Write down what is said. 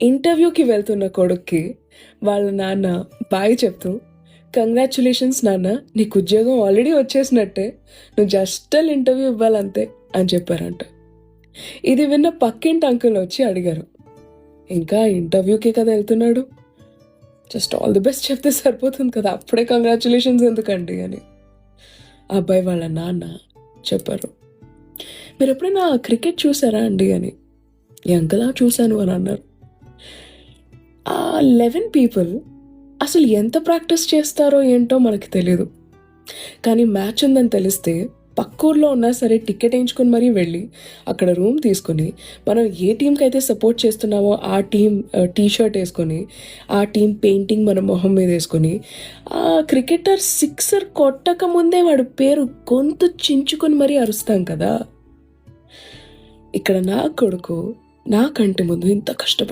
ఇంటర్వ్యూకి వెళ్తున్న కొడుక్కి వాళ్ళ నాన్న బాయ్ చెప్తూ, కంగ్రాచ్యులేషన్స్ నాన్న, నీకు ఉద్యోగం ఆల్రెడీ వచ్చేసినట్టే, నువ్వు జస్ట్ ఇంటర్వ్యూ ఇవ్వాలంతే అని చెప్పారంట. ఇది విన్న పక్కింటి అంకుల్ వచ్చి అడిగారు, ఇంకా ఇంటర్వ్యూకి కదా వెళ్తున్నాడు, జస్ట్ ఆల్ ది బెస్ట్ చెప్తే సరిపోతుంది కదా, అప్పుడే కంగ్రాచ్యులేషన్స్ ఎందుకండి అని. ఆ అబ్బాయి వాళ్ళ నాన్న చెప్పారు, మీరు ఎప్పుడైనా క్రికెట్ చూసారా అండి అని. ఈ అంకుల్ చూశాను అని అన్నారు. ఆ 11 పీపుల్ అసలు ఎంత ప్రాక్టీస్ చేస్తారో ఏంటో మనకి తెలీదు. కానీ మ్యాచ్ ఉందని తెలిస్తే పక్కూర్లో ఉన్నా సరే టికెట్ వేయించుకొని మరీ వెళ్ళి అక్కడ రూమ్ తీసుకొని మనం ఏ టీంకి అయితే సపోర్ట్ చేస్తున్నామో ఆ టీం టీషర్ట్ వేసుకొని ఆ టీం పెయింటింగ్ మన మొహం మీద వేసుకొని ఆ క్రికెటర్ సిక్సర్ కొట్టక ముందే వాడి పేరు గొంతు చించుకొని మరీ అరుస్తాం కదా. ఇక్కడ నా కొడుకు నా కంటి ముందు ఇంత కష్టపడు